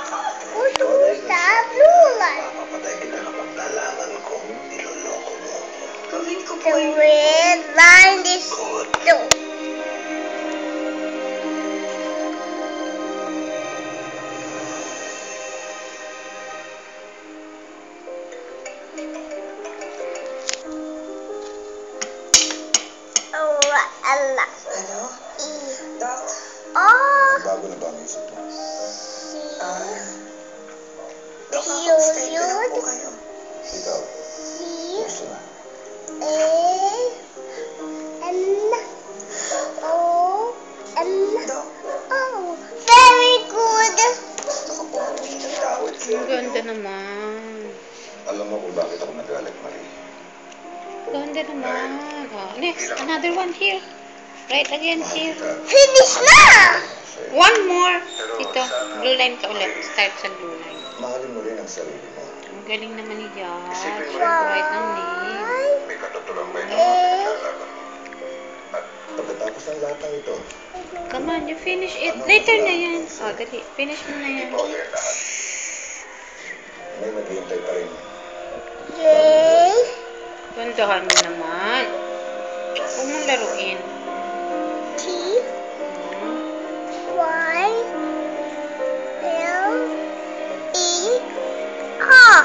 Gusto sa blue light. Papapatay kita kapag nalaman kong niloloko mo. Gawin ko po The yun. red line is blue. Allah. Ano? Doc? Oh. Bago na ba ang isip mo? Doc, stay ko lang po kayo. Ikaw, gusto na. Doc, Oh, very good. gusto ko po humingi ng tawad Ang sa'yo. ganda naman. Alam mo kung bakit ako nagalit, Marie. Ganda naman. Oh, next, another one here. Right again Mahal here. kita. Finish na. Sa'yo. One more. Dito, blue line ka ulit. Start sa blue line. Mahalin mo rin ang sarili mo. Ang galing naman ni Josh. Isipin mo rin. Right ng name. May katotolang ba yung mga pinaglalaban mo? At pagkatapos ng lahat ng ito, Come on, you finish it. Later na yan. Oh, dali. Finish mo na yan. ikaw ulit lahat. May naghihintay pa rin. J, Gandahan mo naman. Huwag mong laruin. T, Y, L, E, R.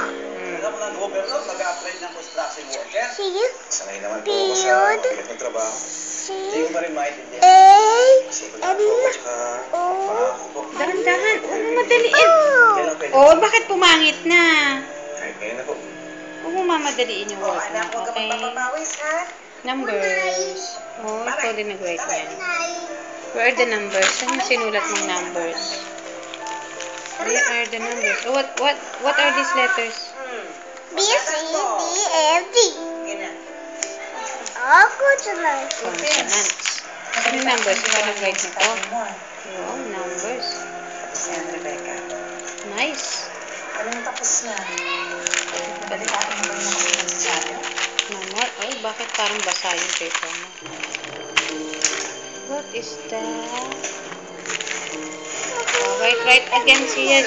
Alam mo ng gobyerno, mag-a-apply ng construction worker. C, Sanay naman po ako sa mabigat na trabaho. C, Hindi ko pa rin maintindihan. A, Kasi ko lang po, tsaka pangako po. Dahan-dahan. Huwag mong madaliin. Kailan pwede? Oh, bakit pumangit na? Kahit ngayon na po. Huwag mong mamadaliin yung Oh, work na. anak, huwag ka Okay? magpapapawis, ha? Numbers. Oh, ikaw din nag-write yan. Where are the numbers? Saan yung sinulat mong numbers? Where are the numbers? Oh, what are these letters? B, C, D, F, G. Ganyan. Oh, good enough. Consonants. Ano yung numbers? Ikaw nag-write nito? Mo. Wow, numbers. Tapos yan, Rebecca. Nice. Anong tapos na? Balitaan mo ba yung nakasulat sa sabi? Mamar, ay, bakit parang basa yung paper mo? What is that? Oh, write again siya.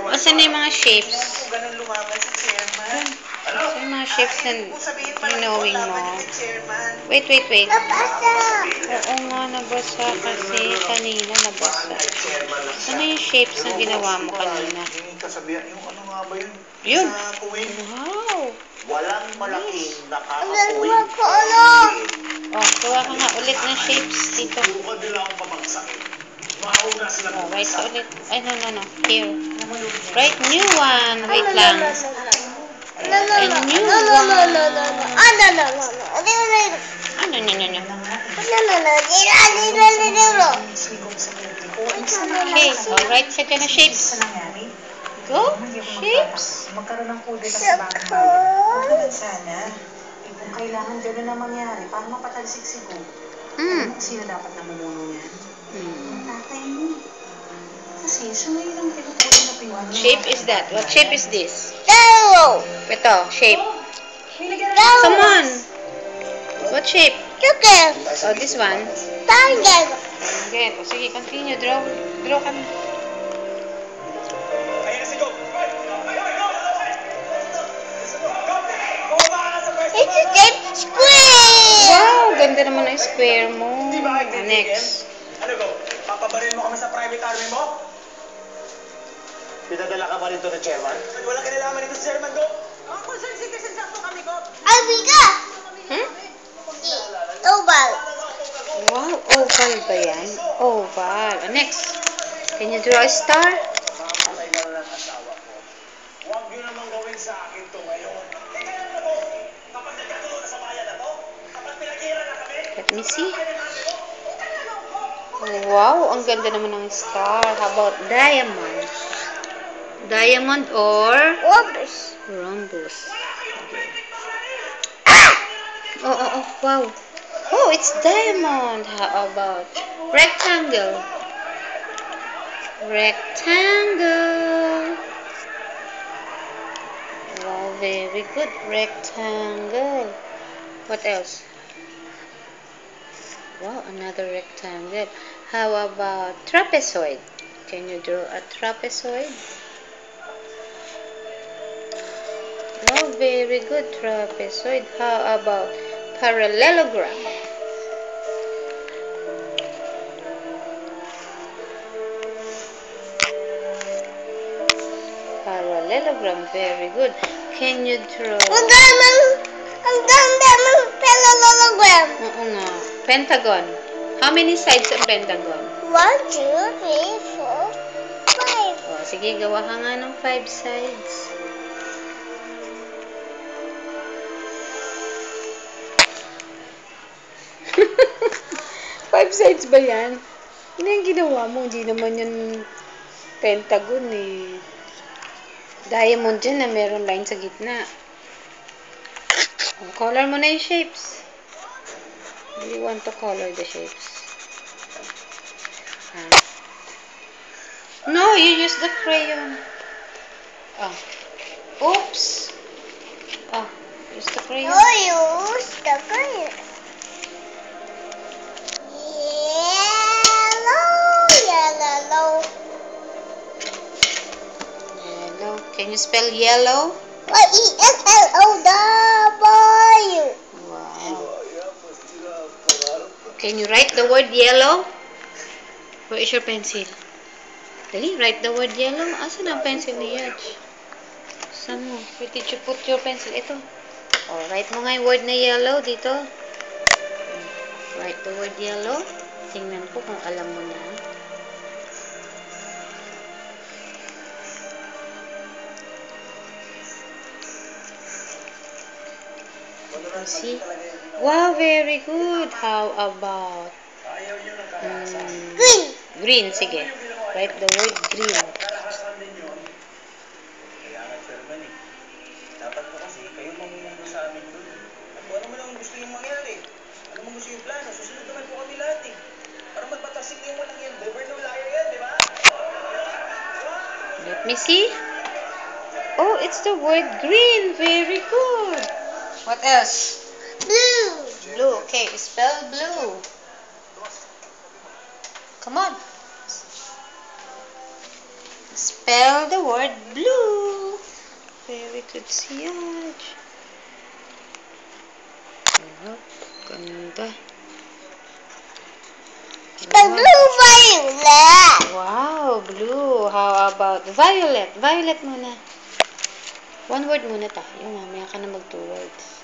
Asan na yung mga shapes? Kung ganun lumaban sa chairman. Asan yung mga shapes na Kung sabihin pala knowing mo? laban yung chairman. Wait. Nabasa. Oo nga, nabasa kasi kanina nabasa. Ano yung shapes na ginawa mo kanina? Yung kasabihan, yung ano nga ba yun? Yun. Sa kuwing, Wow! walang malaking Ang nakakakuwing. dalawa ko, ano? Oh, gawa ka nga ulit ng shapes dito. Subukan nila ang pabagsakin. Mauna sila Oh, write ka bumagsak. ulit. Ay, no. Here. Write new one. Wait lang. No. Okay, so write ka dyan na shapes. Go, shapes. Magkaroon ng kulay ka sa bagong bayan. Huwag naman sana. Eh, kung kailangan gano'n na mangyari, para mapatalsik si Go. Alam mo kung sino dapat namumuno niyan? Ang tatay mo. Kasi siya ngayon ang pinupunin na pinuha. Shape is that? What shape is this? Arrow. Ito, shape. Arrow. Come on. What shape? Chicken. Oh, this one. Tiger. Okay, o sige, continue. Draw kami. Ayan na si Go. It's a shape square. Wow, ganda naman ang square mo. Ah, next. Ano Go? Papabaril mo kami sa private army mo? Pinadala ka ba rito ng chairman? Walang kinalaman dito sa chairman, Go. Ang concern si kasi sakto kami ko. Albiga. Hmm? Oval. Wow, oval ba yan? Oval. Ah, next. Can you draw a star? Mamatay na lang ang asawa ko. Huwag yun namang gawin sa akin to ngayon. Teka lang na Go. Kapag nagkatuloy na sa bayan na to, kapag pinagira na kami, Let me see. Wow, ang ganda naman ng star. How about diamond? Diamond or Rhombus. rhombus? Oh, wow. Oh, it's diamond. How about rectangle? Rectangle. Wow, very good. Rectangle. What else? Wow, another rectangle. How about trapezoid? Can you draw a trapezoid? Oh, very good, trapezoid. How about parallelogram? Parallelogram, very good. Can you draw? Ang ganda ng parallelogram. Oo nga. Pentagon. How many sides ang pentagon? 1, 2, 3, 4, 5. Oh, sige, gawa ka nga ng 5 sides. Five sides ba yan? Ano yung ginawa mo? Hindi naman yan pentagon eh. Diamond dyan na meron line sa gitna. Oh, color mo na yung shapes. Do you want to color the shapes? No, you use the crayon. Oh. Oops. Oh, use the crayon. Use the crayon. Yellow. Yellow. Can you spell yellow? Y-E-L-O-W. Wow. Can you write the word yellow? Where is your pencil? Dali, write the word yellow. Asan ang pencil ni Yaj? Saan mo? Where did you put your pencil? Ito. Oh, write mo nga yung word na yellow dito. Write the word yellow. Tingnan ko kung alam mo na. See? Wow, very good. How about Green. green? Sige. Write the word green. Karahasan din yun. Kaya nag-Sherman eh. Dapat po kasi kayo mamumuno sa amin doon. At kung ano man ang gusto yung mangyari. Ano man gusto yung plano, susunod naman po kami lahat eh. Para magpatasik yung walang yan. Governor liar yan, di ba? Let me see. Oh, it's the word green. Very good. What else? Blue. Blue. Okay, spell blue. Come on. Spell the word blue. Very good, Siaj. Oh, ganda. The blue violet. Wow, blue. How about violet? Violet muna. One word muna tayo. Mamaya ka na mag 2 words.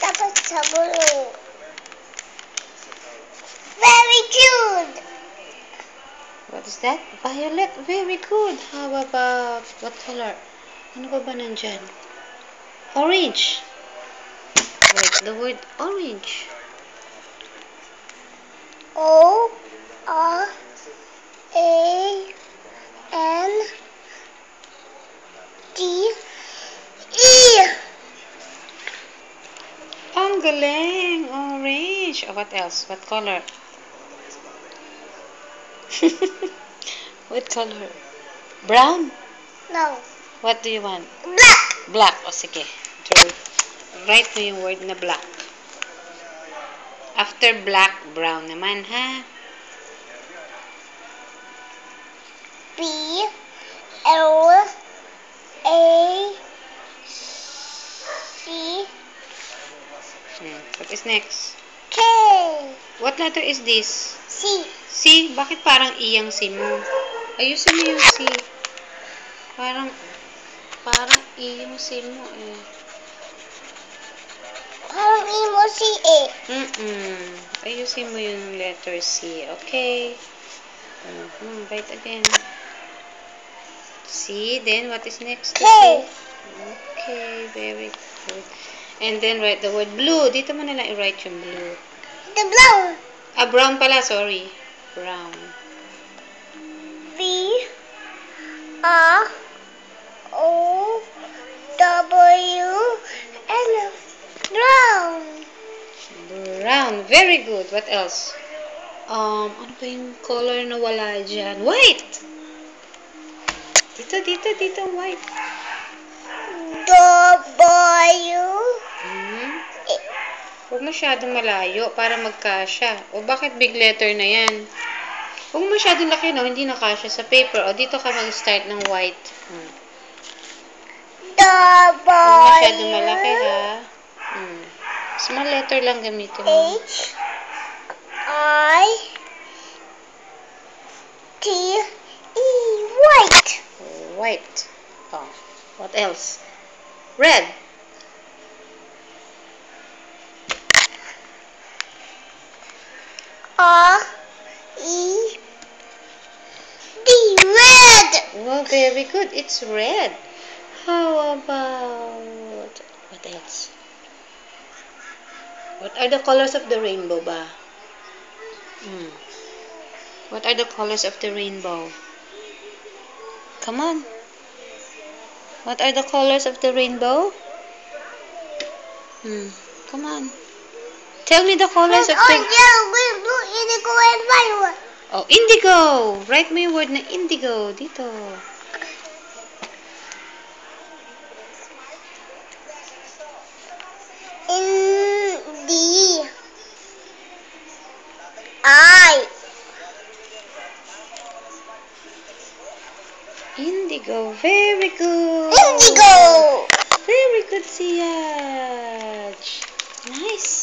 Tapos sa blue. Very cute. What is that? Violet. Very good. How about what color? Ano ba nandyan? Orange. Write the word orange. O-R-A-N-G-E. Ang galing. Orange. Oh, what else? What color? What color? Brown? No. What do you want? Black. Black. O sige. Draw. Write mo yung word na black. After black, brown naman, ha? B-L-A-C. What is next? K. What letter is this? C. C? Bakit parang E ang C mo? Ayusin mo yung C. Parang E yung C mo eh. Parang imo si A. Ayusin mo yung letter C. Okay. Write again. C. Then what is next to K. C? Okay. Very good. And then write the word blue. Dito mo na lang i-write yung blue. The brown. Ah, brown pala. Sorry. Brown. B-R-O-W-N. Brown. Brown. Very good. What else? Ano ba yung color na wala dyan? White! Dito, white. W. Huwag masyadong malayo para magkasya. O bakit big letter na yan? Huwag masyadong laki, no? Hindi nakasya sa paper. O dito ka mag-start ng white. Huwag masyadong malaki, ha? Small letter lang gamitin mo. H. I. T. E. White. White. Oh, what else? Red. R. E. D. Red. Oh, very good. It's red. How about... What else? What are the colors of the rainbow ba? What are the colors of the rainbow? Come on. What are the colors of the rainbow? Come on. Tell me the colors of the... Yellow, green, blue, indigo, and violet. Oh, indigo! Write mo yung word na indigo. Dito. Indigo. Very good. Indigo. Very good, Siaj. Nice.